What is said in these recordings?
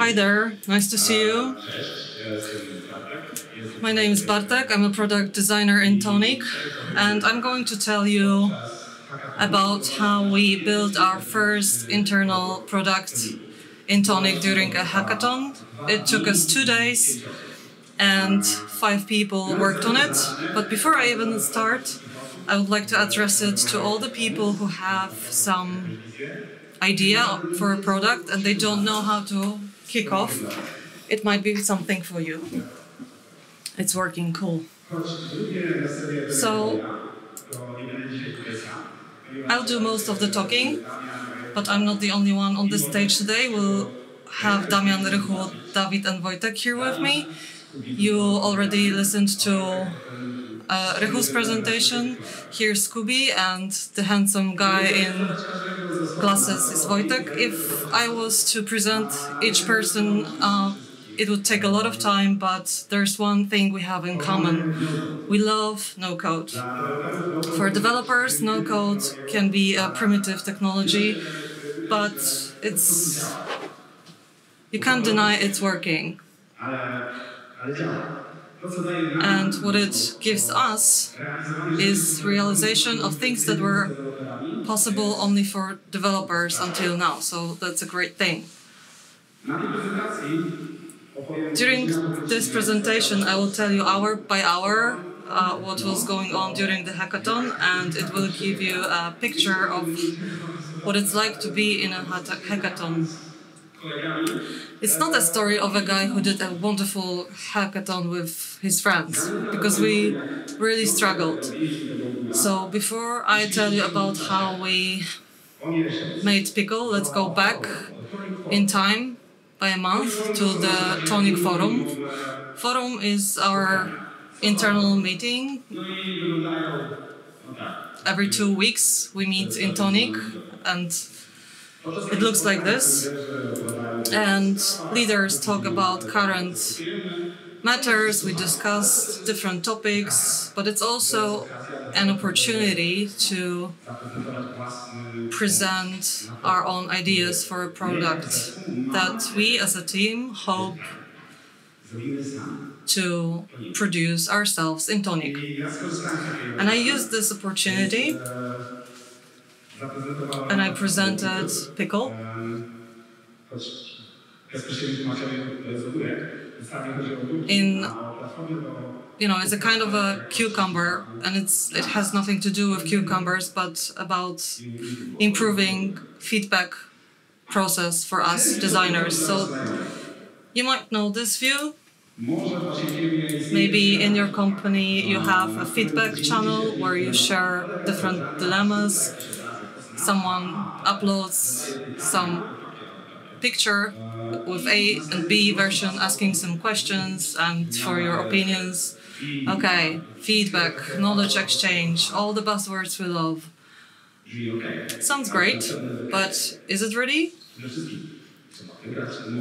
Hi there, nice to see you. My name is Bartek, I'm a product designer in Tonic, and I'm going to tell you about how we built our first internal product in Tonic during a hackathon. It took us 2 days and 5 people worked on it. But before I even start, I would like to address it to all the people who have some idea for a product and they don't know how to kick off. It might be something for you. It's working cool. So I'll do most of the talking, but I'm not the only one on this stage today. We'll have Damian, Rychu, David and Wojtek here with me. You already listened to Rychu's presentation. Here's Scooby, and the handsome guy in glasses is Wojtek. If I was to present each person, it would take a lot of time, but there's one thing we have in common. We love no-code. For developers, no-code can be a primitive technology, but you can't deny it's working. And what it gives us is realization of things that were possible only for developers until now, so that's a great thing. During this presentation, I will tell you hour by hour what was going on during the hackathon, and it will give you a picture of what it's like to be in a hackathon. It's not a story of a guy who did a wonderful hackathon with his friends, because we really struggled. So before I tell you about how we made Pickle, let's go back in time by a month to the Tonic Forum. Forum is our internal meeting. Every 2 weeks we meet in Tonic, and it looks like this. And leaders talk about current matters, we discuss different topics, but it's also an opportunity to present our own ideas for a product that we as a team hope to produce ourselves in Tonic. And I used this opportunity and I presented Pickle. It's a kind of a cucumber, and it has nothing to do with cucumbers, but about improving feedback process for us designers. So you might know this view. Maybe in your company you have a feedback channel where you share different dilemmas. Someone uploads some picture with A and B version asking some questions and for your opinions. Okay, feedback, knowledge exchange, all the buzzwords we love. Sounds great, but is it ready?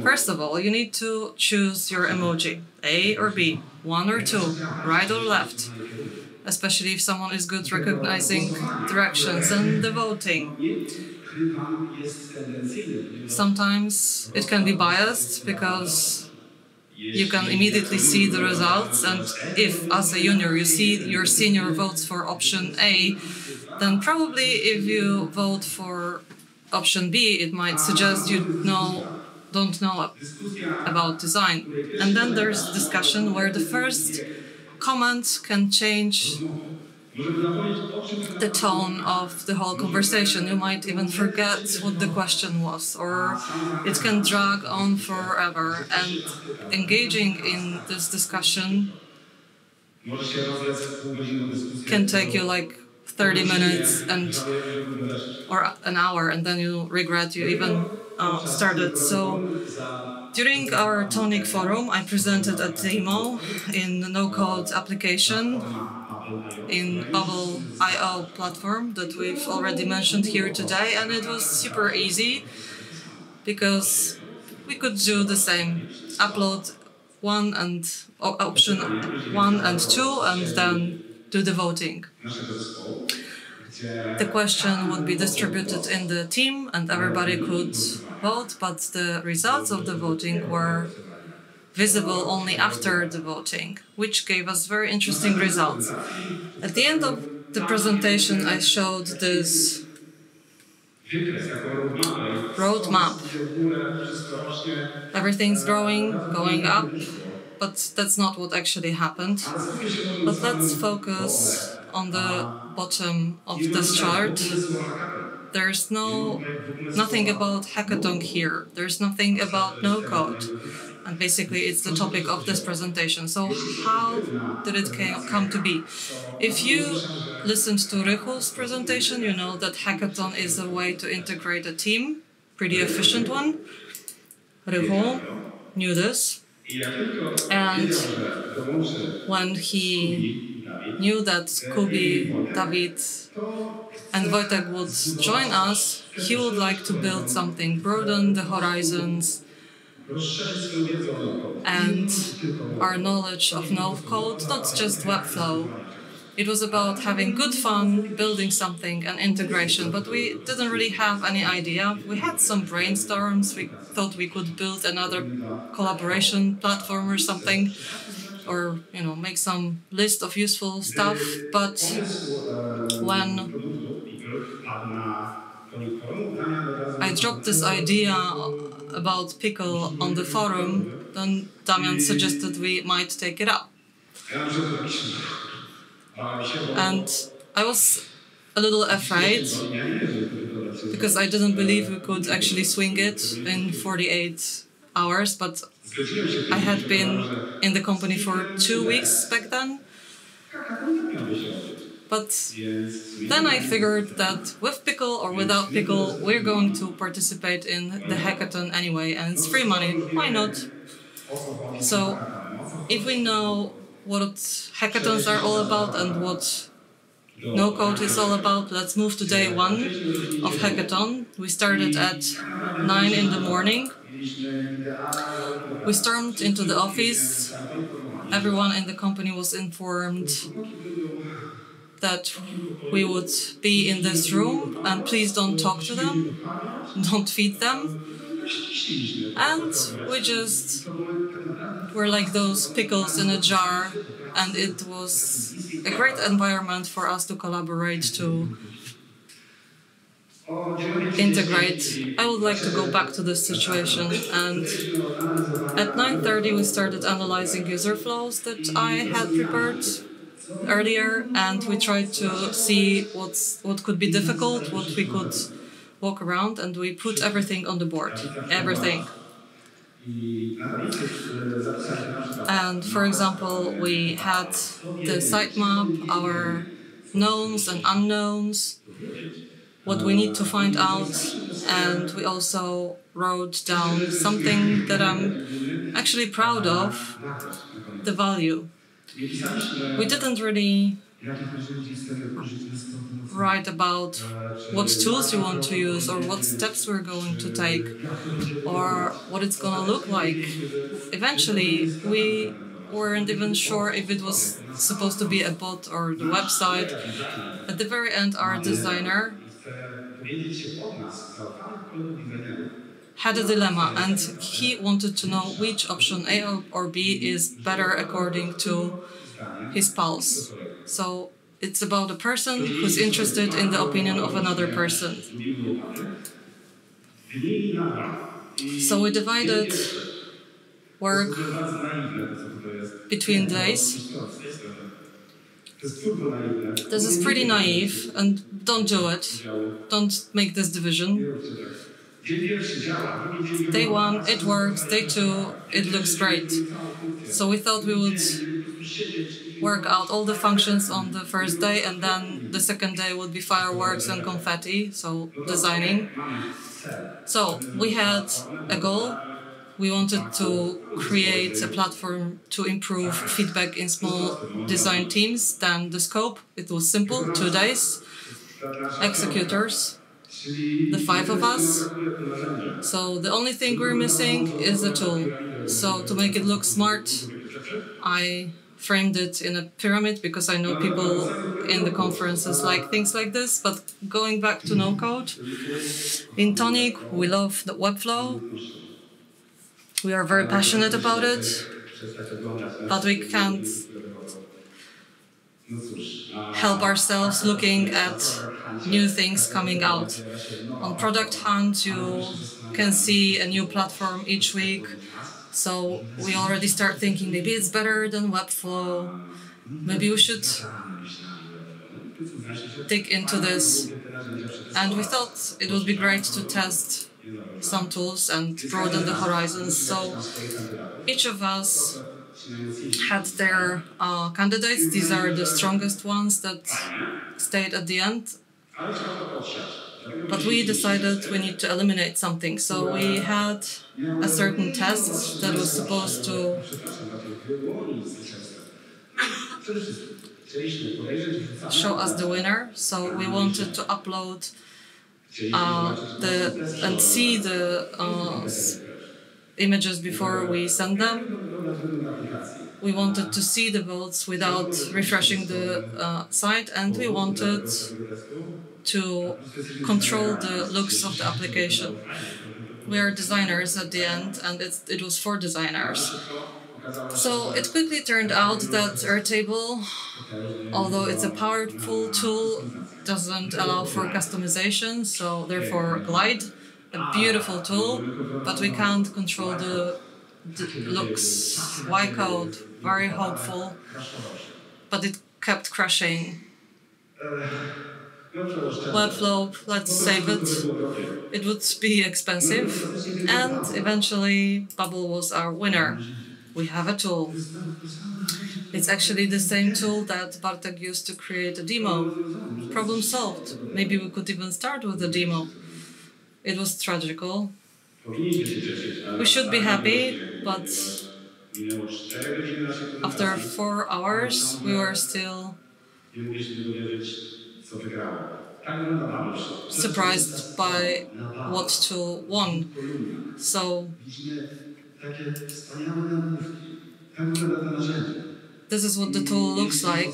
First of all, you need to choose your emoji, A or B, 1 or 2, right or left, especially if someone is good recognizing directions and the voting. Sometimes it can be biased because you can immediately see the results, and if as a junior you see your senior votes for option A, then probably if you vote for option B, it might suggest you don't know about design. And then there's discussion where the first comment can change the tone of the whole conversation. You might even forget what the question was, or it can drag on forever. And engaging in this discussion can take you like 30 minutes or an hour, and then you regret you even started. So during our Tonic Forum, I presented a demo in the no-code application in Bubble.io platform that we've already mentioned here today, and it was super easy because we could do the same, upload option 1 and 2, and then do the voting. The question would be distributed in the team, and everybody could vote, but the results of the voting were visible only after the voting, which gave us very interesting results. At the end of the presentation, I showed this roadmap. Everything's growing, going up, but that's not what actually happened. But let's focus on the bottom of this chart. There's nothing about hackathon here. There's nothing about no code. And basically it's the topic of this presentation. So how did it come to be? If you listened to Rychul's presentation, you know that hackathon is a way to integrate a team, pretty efficient one. Rychul knew this. And when he knew that Kubi, David and Wojtek would join us, he would like to build something, broaden the horizons and our knowledge of no-code, not just Webflow. It was about having good fun, building something, and integration, but we didn't really have any idea. We had some brainstorms, we thought we could build another collaboration platform or something, or make some list of useful stuff, but when I dropped this idea about Pickle on the forum, then Damian suggested we might take it up. And I was a little afraid because I didn't believe we could actually swing it in 48 hours, but I had been in the company for 2 weeks back then. But then I figured that with Pickle or without Pickle, we're going to participate in the hackathon anyway, and it's free money, why not? So if we know what hackathons are all about and what no-code is all about, let's move to day 1 of hackathon. We started at 9 in the morning. We stormed into the office. Everyone in the company was informed that we would be in this room and please don't talk to them, don't feed them. And we just were like those pickles in a jar, and it was a great environment for us to collaborate, to integrate. I would like to go back to this situation, and at 9:30 we started analyzing user flows that I had prepared earlier, and we tried to see what could be difficult, what we could walk around, and we put everything on the board, everything. And for example, we had the sitemap, our knowns and unknowns, what we need to find out, and we also wrote down something that I'm actually proud of, the value. We didn't really write about what tools you want to use or what steps we're going to take or what it's going to look like. Eventually, we weren't even sure if it was supposed to be a bot or the website. At the very end, our designer had a dilemma, and he wanted to know which option A or B is better according to his pulse. So it's about a person who's interested in the opinion of another person. So we divided work between days. This is pretty naive, and don't do it. Don't make this division. Day 1, it works. Day 2, it looks great. So we thought we would work out all the functions on the first day, and then the second day would be fireworks and confetti, so designing. So we had a goal. We wanted to create a platform to improve feedback in small design teams. Then the scope, it was simple, 2 days. Executors, the 5 of us. So the only thing we're missing is a tool. So to make it look smart, I framed it in a pyramid because I know people in the conferences like things like this. But going back to no code, in Tonic, we love the Webflow. We are very passionate about it, but we can't help ourselves looking at new things coming out. On Product Hunt, you can see a new platform each week. So we already start thinking maybe it's better than Webflow. Maybe we should dig into this. And we thought it would be great to test some tools and broaden the horizons. So each of us had their candidates. These are the strongest ones that stayed at the end. But we decided we need to eliminate something. So we had a certain test that was supposed to show us the winner. So we wanted to upload and see the images before we send them. We wanted to see the votes without refreshing the site, and we wanted to control the looks of the application. We are designers at the end, and it was for designers. So it quickly turned out that Airtable, although it's a powerful tool, doesn't allow for customization, so therefore Glide, a beautiful tool, but we can't control the looks. Y code, very hopeful, but it kept crashing. Webflow, let's save it. It would be expensive, and eventually Bubble was our winner. We have a tool. It's actually the same tool that Bartek used to create a demo. Problem solved. Maybe we could even start with a demo. It was tragical. We should be happy, but after 4 hours, we were still surprised by what tool won. So this is what the tool looks like,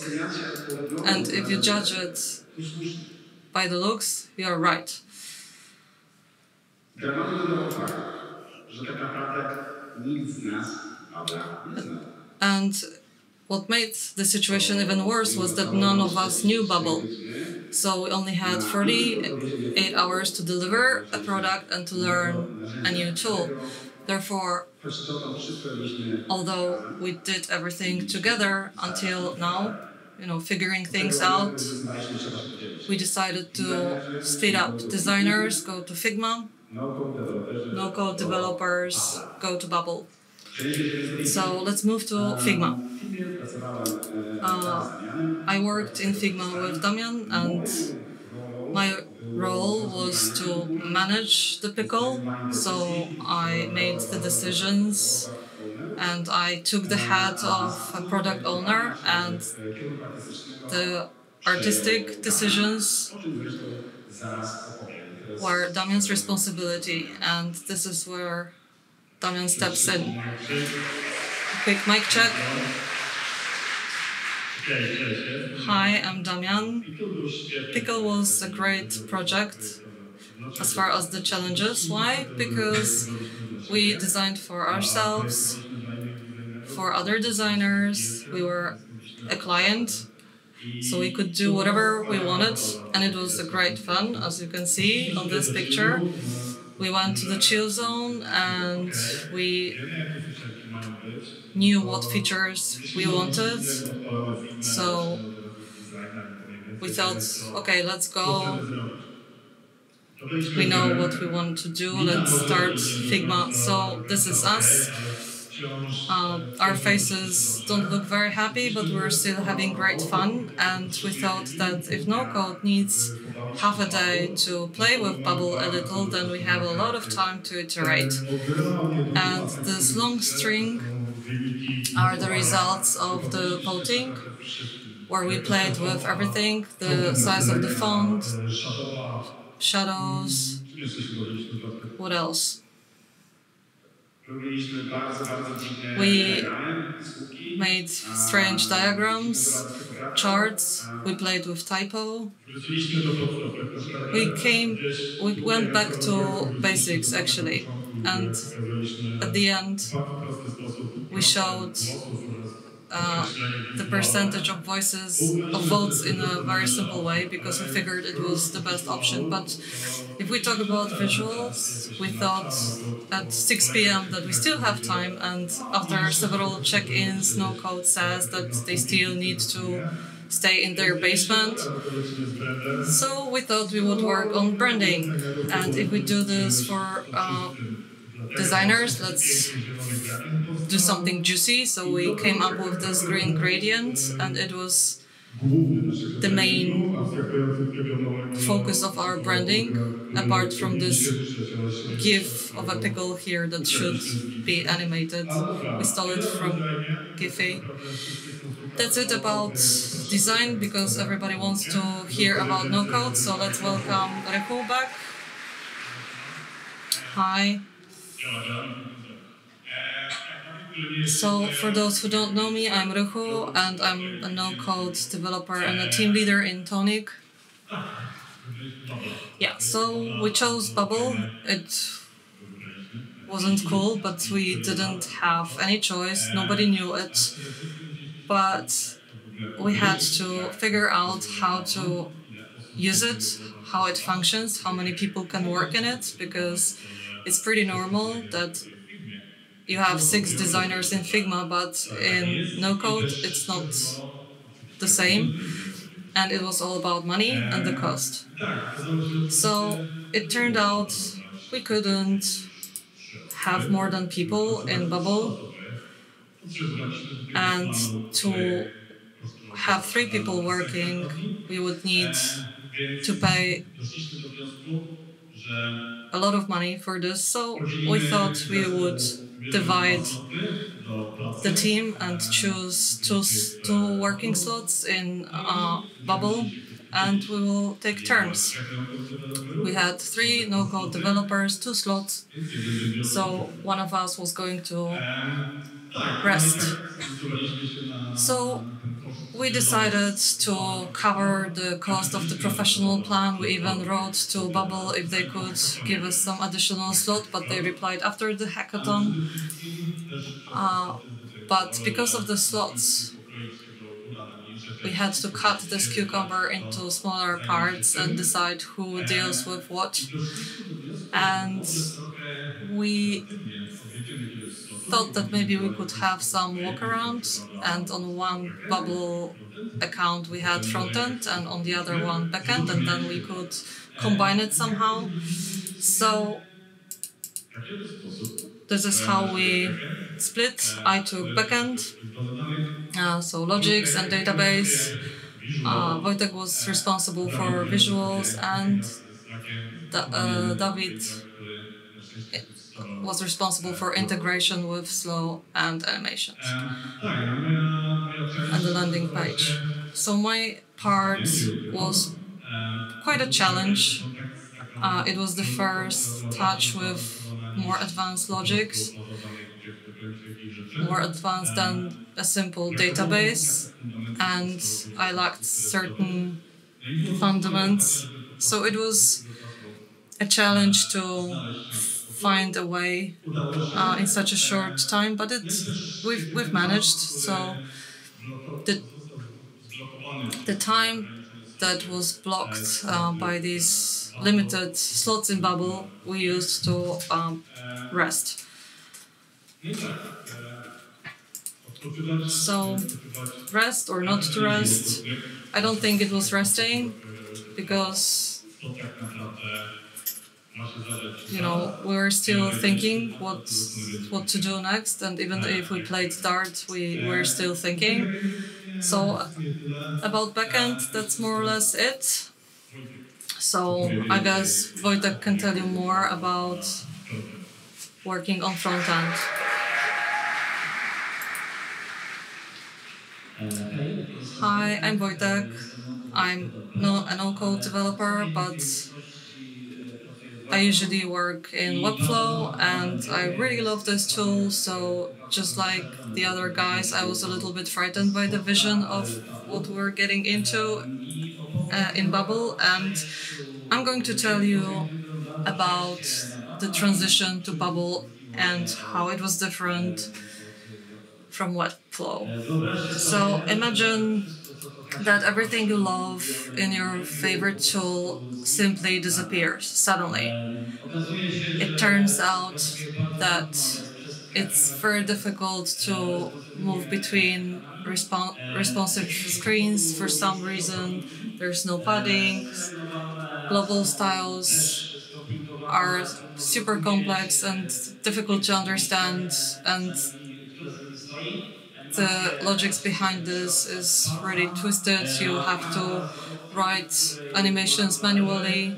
and if you judge it by the looks, you are right. And what made the situation even worse was that none of us knew Bubble. So we only had 48 hours to deliver a product and to learn a new tool. Therefore, although we did everything together until now, figuring things out, we decided to speed up. Designers go to Figma, no-code developers go to Bubble. So let's move to Figma. I worked in Figma with Damian, and my role was to manage the Pickle. So I made the decisions, and I took the hat of a product owner, and the artistic decisions were Damian's responsibility, and this is where Damian steps in. Quick mic check. Hi, I'm Damian. Pickle was a great project as far as the challenges. Why? Because we designed for ourselves, for other designers. We were a client, so we could do whatever we wanted, and it was a great fun, as you can see on this picture. We went to the chill zone, and we knew what features we wanted. So we thought, okay, let's go. We know what we want to do. Let's start Figma. So this is us. Our faces don't look very happy, but we're still having great fun. And we thought that if no code needs half a day to play with Bubble a little, then we have a lot of time to iterate. And this long string are the results of the voting, where we played with everything, the size of the font, shadows, what else? We made strange diagrams, charts, we played with typo. We went back to basics actually, and at the end we showed the percentage of votes in a very simple way, because we figured it was the best option. But if we talk about visuals, we thought at 6 p.m. that we still have time, and after several check-ins, no code says that they still need to stay in their basement. So we thought we would work on branding, and if we do this for designers, let's do something juicy. So we came up with this green gradient, and it was the main focus of our branding, apart from this GIF of a pickle here that should be animated. We stole it from Giphy. That's it about design, because everybody wants to hear about no code. So let's welcome Rehu back. Hi. So for those who don't know me, I'm Rehu, and I'm a no-code developer and a team leader in Tonic. Yeah, so we chose Bubble. It wasn't cool, but we didn't have any choice. Nobody knew it. But we had to figure out how to use it, how it functions, how many people can work in it, because it's pretty normal that you have 6 designers in Figma, but in no-code it's not the same, and it was all about money and the cost. So it turned out we couldn't have more than people in Bubble, and to have 3 people working, we would need to pay a lot of money for this. So we thought we would divide the team and choose two working slots in Bubble, and we will take turns. We had 3 no-code developers, 2 slots, so one of us was going to rest. So we decided to cover the cost of the professional plan. We even wrote to Bubble if they could give us some additional slot, but they replied after the hackathon. But because of the slots, we had to cut this cucumber into smaller parts and decide who deals with what. And we thought that maybe we could have some walkaround, and on one Bubble account we had frontend and on the other one backend, and then we could combine it somehow. So this is how we split. I took backend, so logics and database. Wojtek was responsible for visuals, and David was responsible for integration with Slow and animations and the landing page. So my part was quite a challenge. It was the first touch with more advanced logics, more advanced than a simple database, and I lacked certain fundamentals. So it was a challenge to find a way in such a short time, but we've managed. So the time that was blocked by these limited slots in Bubble, we used to rest. So rest or not to rest, I don't think it was resting, because we were still thinking what to do next, and even if we played Dart, we were still thinking. So about backend, that's more or less it. So I guess Wojtek can tell you more about working on frontend. Hi, I'm Wojtek. I'm a no-code developer, but I usually work in Webflow and I really love this tool, so just like the other guys, I was a little bit frightened by the vision of what we're getting into in Bubble, and I'm going to tell you about the transition to Bubble and how it was different from Webflow. So imagine that everything you love in your favorite tool simply disappears suddenly. It turns out that it's very difficult to move between responsive screens for some reason. There's no padding. Global styles are super complex and difficult to understand, and the logics behind this is really twisted. You have to write animations manually,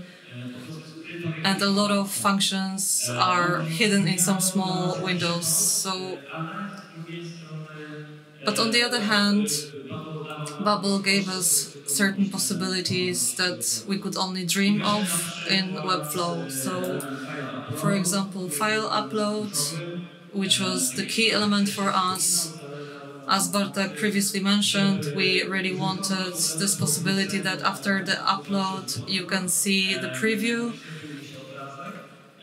and a lot of functions are hidden in some small windows. But on the other hand, Bubble gave us certain possibilities that we could only dream of in Webflow. So, for example, file upload, which was the key element for us. As Bartek previously mentioned, we really wanted this possibility that after the upload you can see the preview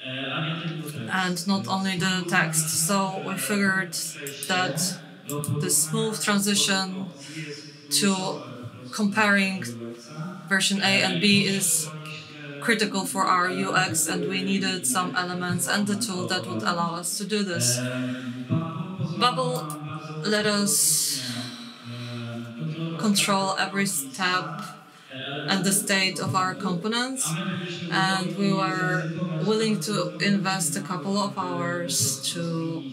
and not only the text. So we figured that the smooth transition to comparing version A and B is critical for our UX, and we needed some elements and the tool that would allow us to do this. Bubble let us control every step and the state of our components, and we were willing to invest a couple of hours to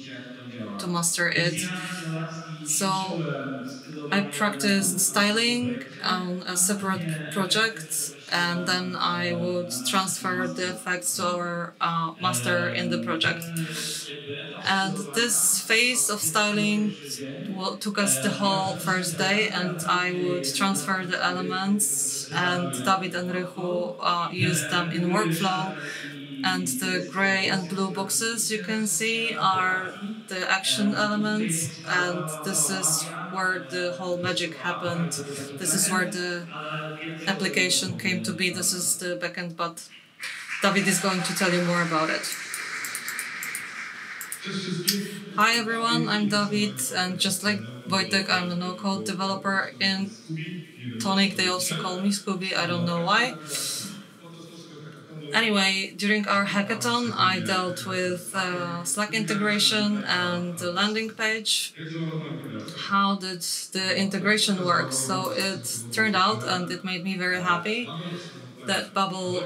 master it. So I practiced styling on a separate project, and then I would transfer the effects to our master in the project. And this phase of styling took us the whole first day, and I would transfer the elements, and David and Rychu used them in workflow. And the gray and blue boxes you can see are the action elements, and this is where the whole magic happened. This is where the application came to be. This is the backend, but David is going to tell you more about it. Hi everyone, I'm David, and just like Wojtek, I'm a no-code developer in Tonic. They also call me Scooby, I don't know why. Anyway, during our hackathon, I dealt with Slack integration and the landing page. How did the integration work? So it turned out, and it made me very happy, that Bubble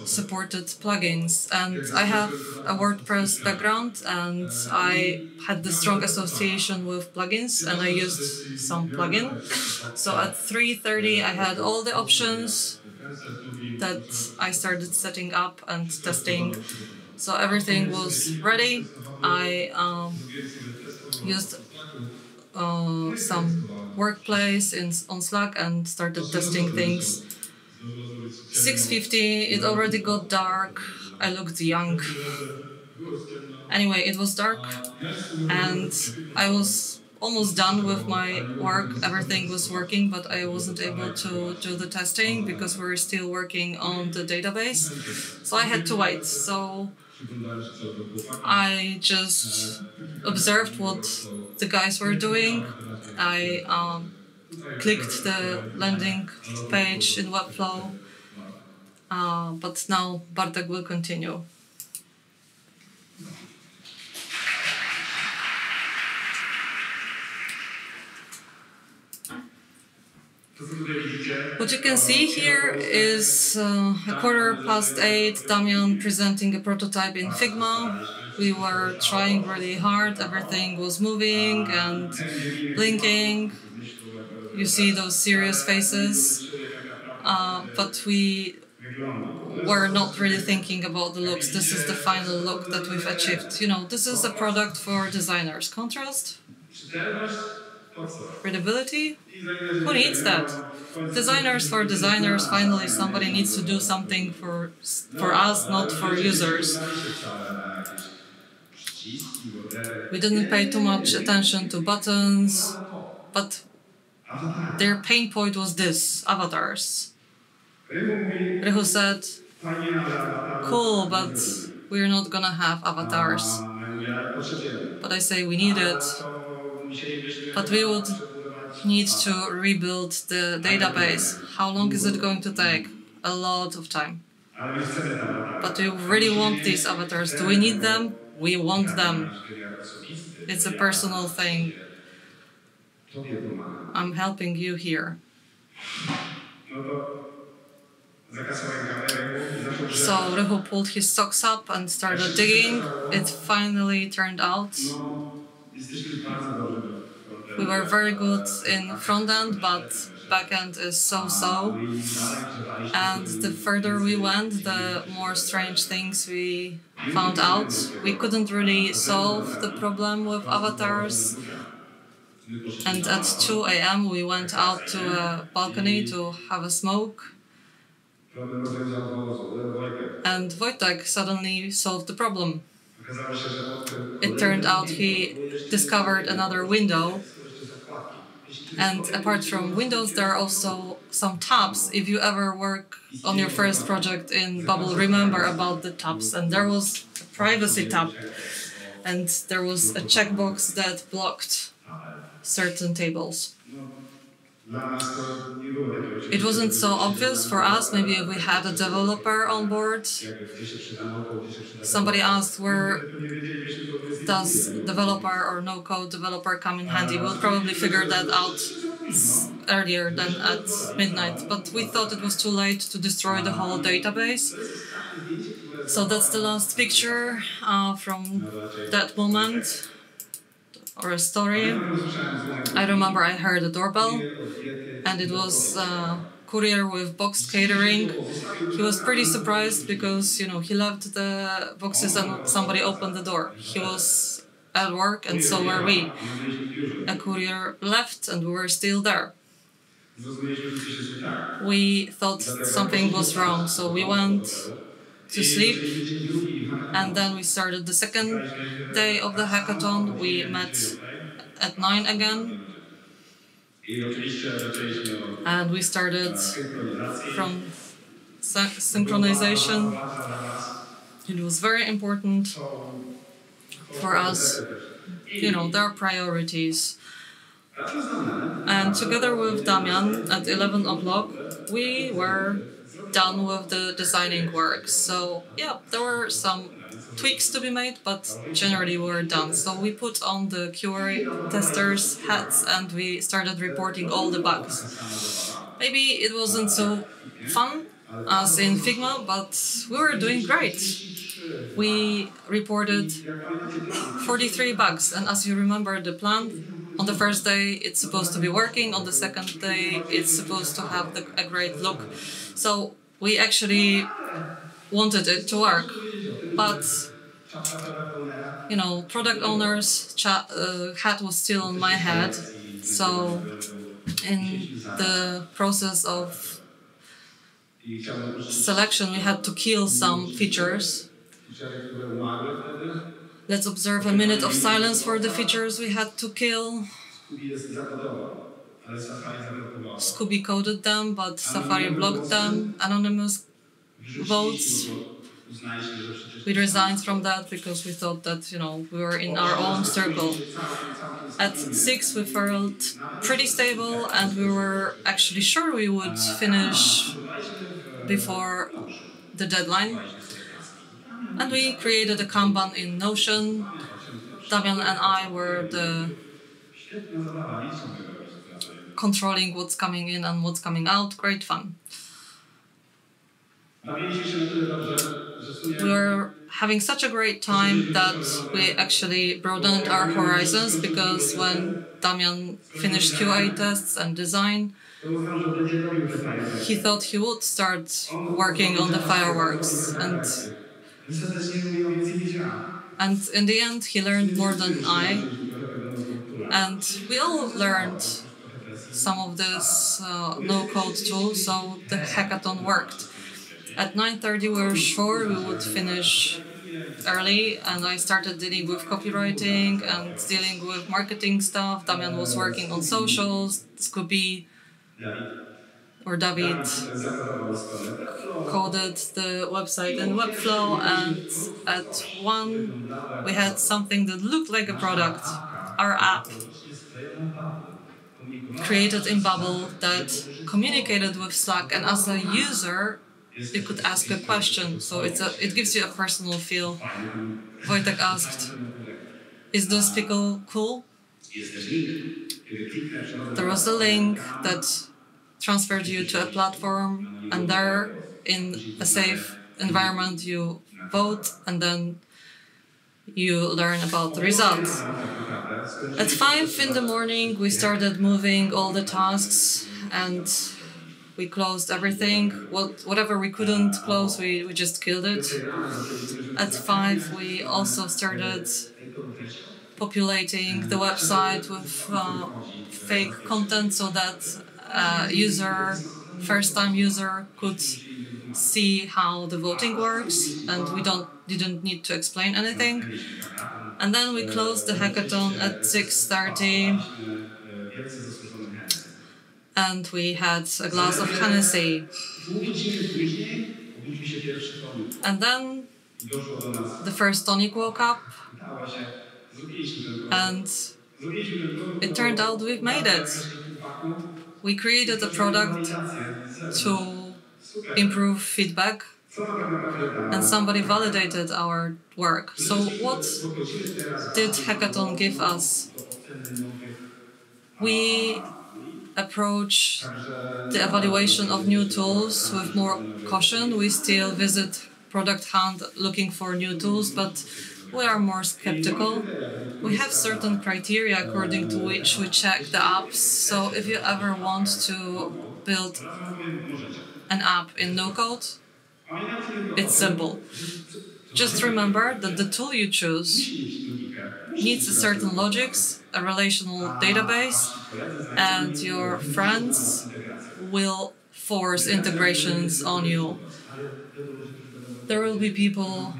supported plugins. And I have a WordPress background, and I had the strong association with plugins, and I used some plugin. So at 3:30, I had all the options that I started setting up and testing. So everything was ready. I used some workplace on Slack and started testing things. 6:50, it already got dark. I looked young. Anyway, it was dark, and I was almost done with my work. Everything was working, but I wasn't able to do the testing because we were still working on the database. So I had to wait. So I just observed what the guys were doing. I clicked the landing page in Webflow, but now Bartek will continue. What you can see here is a 8:15, Damian presenting a prototype in Figma. We were trying really hard, everything was moving and blinking. You see those serious faces, but we were not really thinking about the looks. This is the final look that we've achieved. You know, this is a product for designers. Contrast? Credibility? Who needs that? Designers for designers, finally somebody needs to do something for us, not for users. We didn't pay too much attention to buttons, but their pain point was this, avatars. Rychu said, cool, but we're not gonna have avatars. But I say we need it. But we would need to rebuild the database. How long is it going to take? A lot of time. But we really want these avatars. Do we need them? We want them. It's a personal thing. I'm helping you here. So Rychu pulled his socks up and started digging. It finally turned out. We were very good in front end, but back end is so-so. And the further we went, the more strange things we found out. We couldn't really solve the problem with avatars. And at 2 a.m. we went out to a balcony to have a smoke. And Wojtek suddenly solved the problem. It turned out he discovered another window. And apart from windows, there are also some tabs. If you ever work on your first project in Bubble, remember about the tabs. And there was a privacy tab. And there was a checkbox that blocked certain tables. It wasn't so obvious for us. Maybe if we had a developer on board. Somebody asked, where does developer or no-code developer come in handy? We'll probably figure that out earlier than at midnight. But we thought it was too late to destroy the whole database. So that's the last picture from that moment. Or a story. I remember I heard a doorbell, and it was a courier with boxed catering. He was pretty surprised because, you know, he left the boxes and somebody opened the door. He was at work, and so were we. A courier left, and we were still there. We thought something was wrong, so we went to sleep, and then we started the second day of the hackathon. We met at 9 again, and we started from synchronization. It was very important for us. You know, there are priorities. And together with Damian at 11 o'clock, we were done with the designing work. So yeah, there were some tweaks to be made, but generally we were done. So we put on the QA testers' hats and we started reporting all the bugs. Maybe it wasn't so fun as in Figma, but we were doing great. We reported 43 bugs, and as you remember the plan, on the first day it's supposed to be working, on the second day it's supposed to have a great look. So we actually wanted it to work, but you know, product owner's hat was still on my head. So in the process of selection, we had to kill some features. Let's observe a minute of silence for the features we had to kill. Scooby coded them, but Safari blocked them. Anonymous votes. We resigned from that because we thought that, you know, we were in our own circle. At 6 we felt pretty stable, and we were actually sure we would finish before the deadline. And we created a Kanban in Notion. Damian and I were the controlling what's coming in and what's coming out. Great fun. We were having such a great time that we actually broadened our horizons, because when Damian finished QA tests and design, he thought he would start working on the fireworks, and in the end he learned more than I. And we all learned some of this no-code tools, so the hackathon worked. At 9:30 we were sure we would finish early, and I started dealing with copywriting and dealing with marketing stuff. Damian was working on socials. This could be, or David coded the website in Webflow, and at 1 we had something that looked like a product, our app created in Bubble that communicated with Slack, and as a user you could ask a question, so it gives you a personal feel. Wojtek asked, "Is this pickle cool?" There was a link that transferred you to a platform, and there, in a safe environment, you vote, and then you learn about the results. At 5 in the morning, we started moving all the tasks, and we closed everything. Whatever we couldn't close, we just killed it. At 5, we also started populating the website with fake content so that first-time user could see how the voting works, and we didn't need to explain anything. And then we closed the hackathon at 6:30, and we had a glass of Hennessy. And then the first tonic woke up, and it turned out we've made it. We created a product to improve feedback, and somebody validated our work. So what did hackathon give us? We approach the evaluation of new tools with more caution. We still visit Product Hunt looking for new tools, but we are more skeptical. We have certain criteria according to which we check the apps. So if you ever want to build an app in no-code, it's simple. Just remember that the tool you choose needs a certain logics, a relational database, and your friends will force integrations on you. There will be people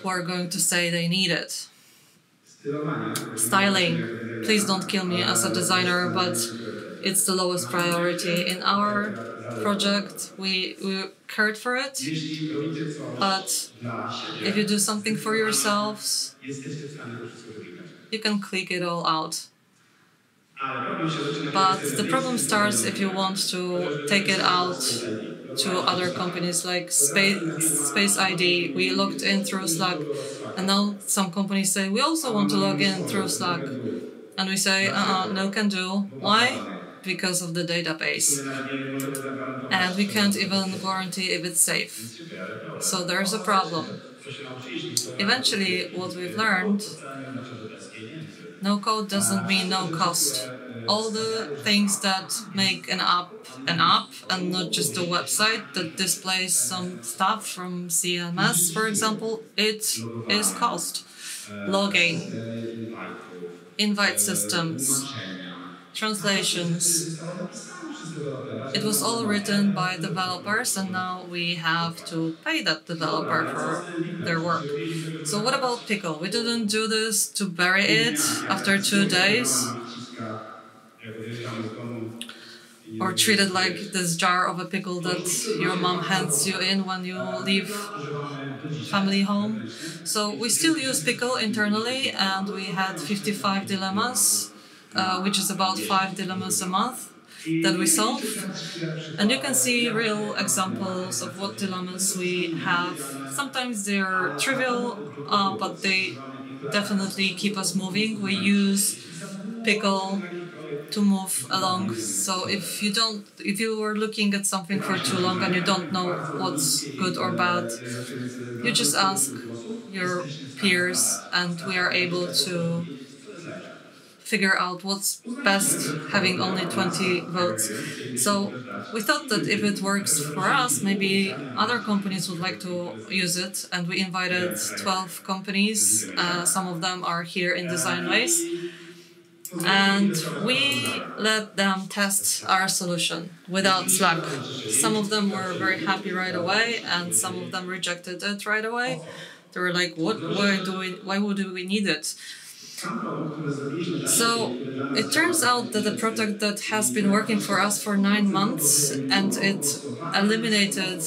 who are going to say they need it. Styling. Please don't kill me as a designer, but it's the lowest priority. In our project, we cared for it, but if you do something for yourselves, you can click it all out. But the problem starts if you want to take it out to other companies like Space ID. We logged in through Slack, and now some companies say we also want to log in through Slack, and we say no can do. Why? Because of the database, and we can't even guarantee if it's safe. So there's a problem. Eventually, what we've learned, no code doesn't mean no cost. All the things that make an app and not just a website that displays some stuff from CMS, for example, it is cost. Logging, invite systems, translations. It was all written by developers, and now we have to pay that developer for their work. So what about Pickle? We didn't do this to bury it after 2 days, or treat it like this jar of a pickle that your mom hands you in when you leave family home. So we still use Pickle internally, and we had 55 dilemmas, which is about 5 dilemmas a month that we solve. And you can see real examples of what dilemmas we have. Sometimes they're trivial, but they definitely keep us moving. We use Pickle to move along. So if you were looking at something for too long and you don't know what's good or bad, you just ask your peers, and we are able to figure out what's best, having only 20 votes. So we thought that if it works for us, maybe other companies would like to use it, and we invited 12 companies. Some of them are here in Design Ways. and we let them test our solution without Slack. Some of them were very happy right away, and some of them rejected it right away. They were like, "What? Why would we need it?" So it turns out that the product that has been working for us for 9 months, and it eliminated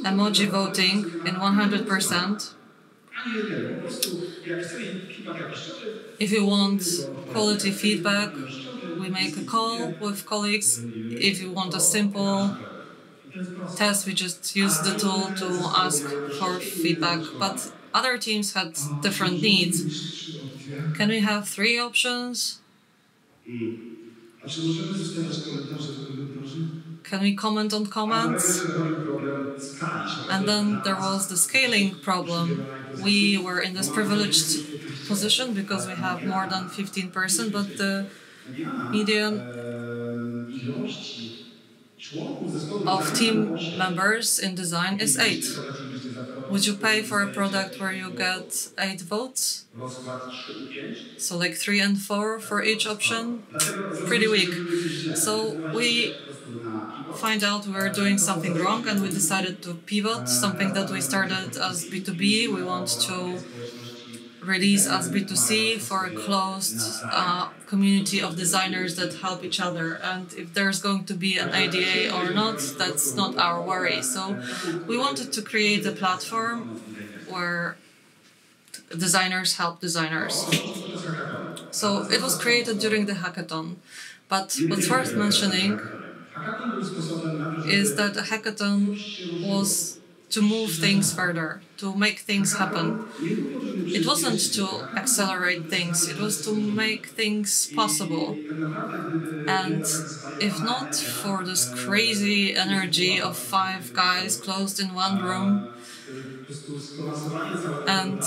emoji voting in 100%. If you want quality feedback, we make a call with colleagues. If you want a simple test, we just use the tool to ask for feedback. But other teams had different needs. Can we have 3 options? Can we comment on comments? And then there was the scaling problem. We were in this privileged position because we have more than 15%, but the median of team members in design is 8. Would you pay for a product where you get 8 votes? So like 3 and 4 for each option? Pretty weak. So we find out we were doing something wrong, and we decided to pivot. Something that we started as B2B, we want to release as B2C for a closed community of designers that help each other. And if there's going to be an ADA or not, that's not our worry. So we wanted to create a platform where designers help designers. So it was created during the hackathon. But what's worth mentioning is that a hackathon was to move things further, to make things happen. It wasn't to accelerate things, it was to make things possible. And if not for this crazy energy of 5 guys closed in one room and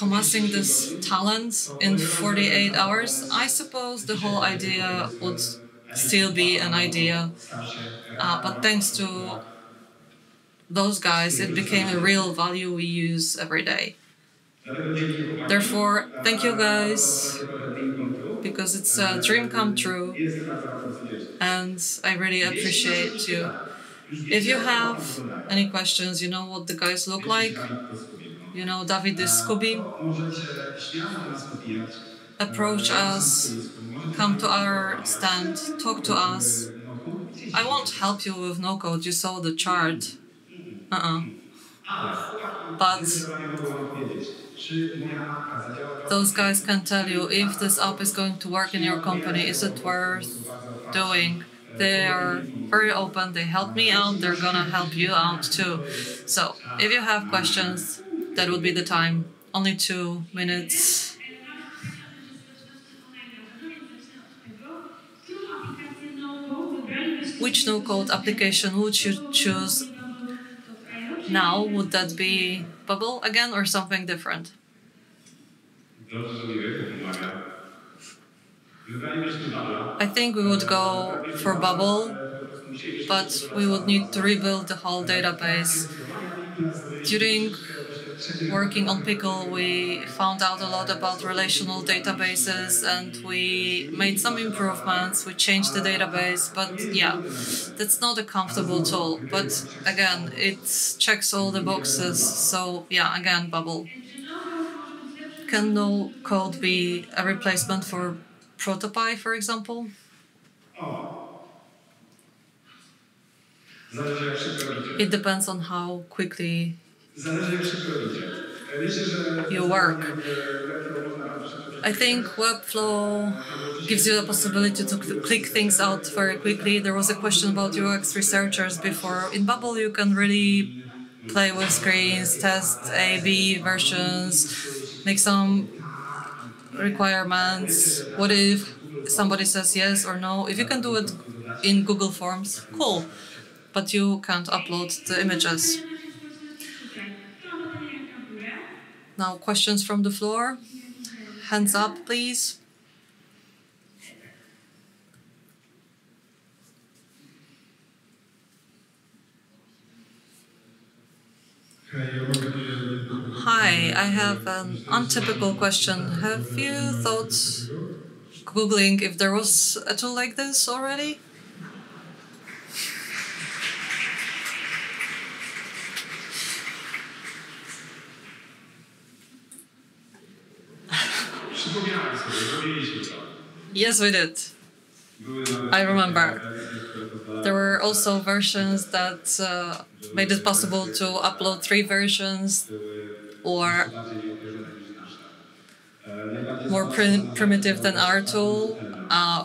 amassing this talent in 48 hours, I suppose the whole idea would still be an idea. But thanks to those guys, it became a real value we use every day. Therefore, thank you guys, because it's a dream come true, and I really appreciate you. If you have any questions, you know what the guys look like. You know, David is Scooby. Approach us, come to our stand, talk to us. I won't help you with no code, you saw the chart. But those guys can tell you if this app is going to work in your company, is it worth doing? They are very open, they help me out, they're gonna help you out too. So, if you have questions, that would be the time. Only 2 minutes. Which no-code application would you choose now? Would that be Bubble again or something different? I think we would go for Bubble, but we would need to rebuild the whole database. During working on Pickle, we found out a lot about relational databases, and we made some improvements. We changed the database, but yeah, that's not a comfortable tool. But again, it checks all the boxes. So yeah, again, Bubble. Can no code be a replacement for Protopy, for example? It depends on how quickly you work. I think Webflow gives you the possibility to click things out very quickly. There was a question about UX researchers before. In Bubble, you can really play with screens, test A/B versions, make some requirements. What if somebody says yes or no? If you can do it in Google Forms, cool. But you can't upload the images. Now, questions from the floor? Hands up, please. Hi, I have an untypical question. Have you thought Googling if there was a tool like this already. Yes, we did. I remember. There were also versions that made it possible to upload 3 versions, or more primitive than our tool,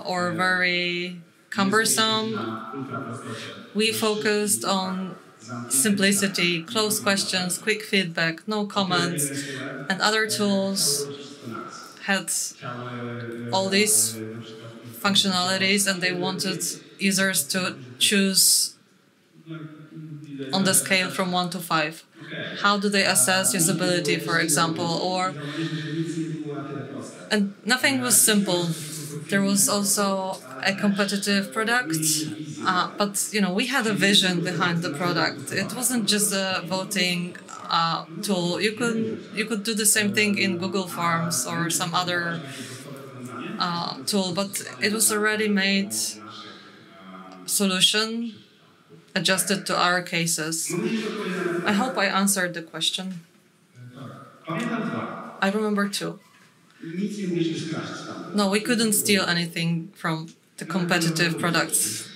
or very cumbersome. We focused on simplicity, close questions, quick feedback, no comments, and other tools had all these functionalities, and they wanted users to choose on the scale from 1 to 5. How do they assess usability, for example, and nothing was simple. There was also a competitive product, but we had a vision behind the product. It wasn't just a voting tool. You could do the same thing in Google Forms or some other tool, but it was a ready-made solution adjusted to our cases. I hope I answered the question. I remember 2. No, we couldn't steal anything from the competitive products.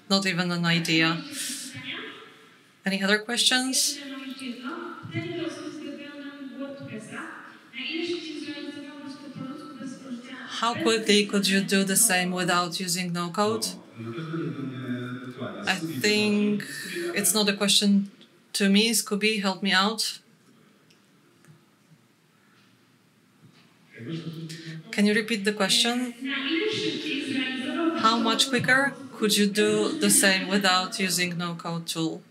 Not even an idea. Any other questions? How quickly could you do the same without using no code? I think it's not a question to me. Scooby, help me out. Can you repeat the question? How much quicker could you do the same without using no-code tool?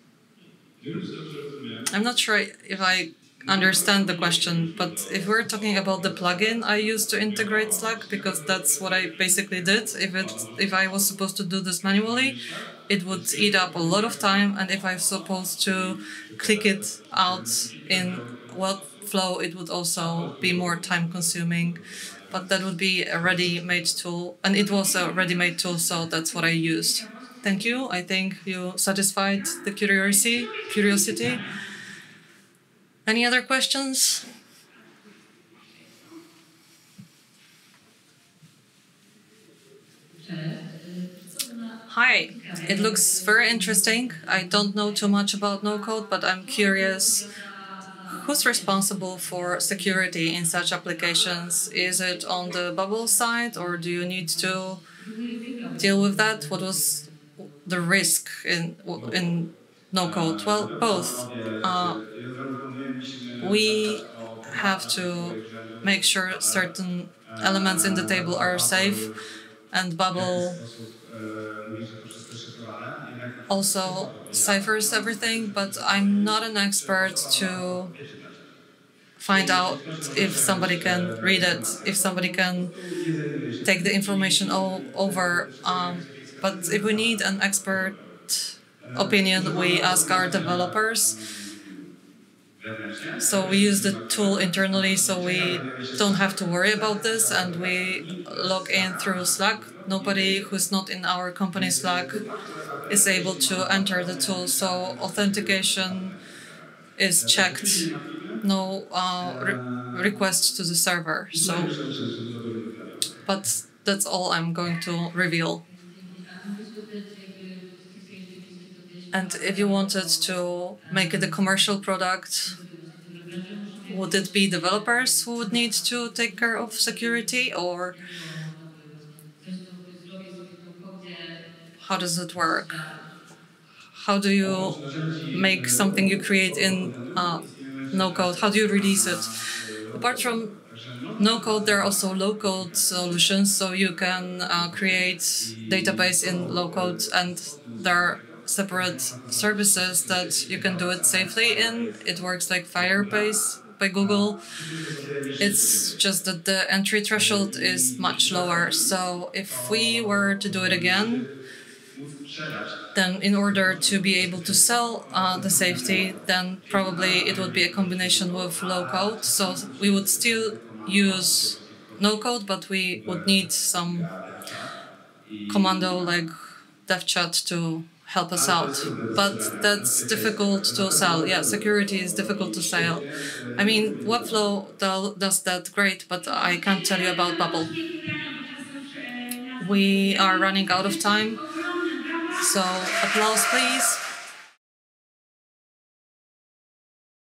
I'm not sure if I understand the question, but if we're talking about the plugin I used to integrate Slack, because that's what I basically did. If I was supposed to do this manually, it would eat up a lot of time, and if I was supposed to click it out in Webflow, it would also be more time-consuming. But that would be a ready-made tool, and it was a ready-made tool, so that's what I used. Thank you. I think you satisfied the curiosity. Any other questions? Hi, it looks very interesting. I don't know too much about no-code, but I'm curious. Who's responsible for security in such applications? Is it on the Bubble side, or do you need to deal with that? What was the risk in no-code? Well, both. We have to make sure certain elements in the table are safe, and Bubble also ciphers everything, but I'm not an expert to find out if somebody can read it, if somebody can take the information all over. But if we need an expert opinion, we ask our developers. So we use the tool internally, so we don't have to worry about this, and we log in through Slack. Nobody who's not in our company Slack is able to enter the tool, so authentication is checked. No request to the server. So, but that's all I'm going to reveal. And if you wanted to make it a commercial product, would it be developers who would need to take care of security, or how does it work? How do you make something you create in no-code? How do you release it? Apart from no-code, there are also low-code solutions, so you can create database in low-code, and there are separate services that you can do it safely in. It works like Firebase by Google. It's just that the entry threshold is much lower. So if we were to do it again, then in order to be able to sell the safety, then probably it would be a combination with low code. So we would still use no code, but we would need some commando like dev chat to help us out. But that's difficult to sell. Yeah, security is difficult to sell. I mean, Webflow does that great, but I can't tell you about Bubble. We are running out of time, so applause please.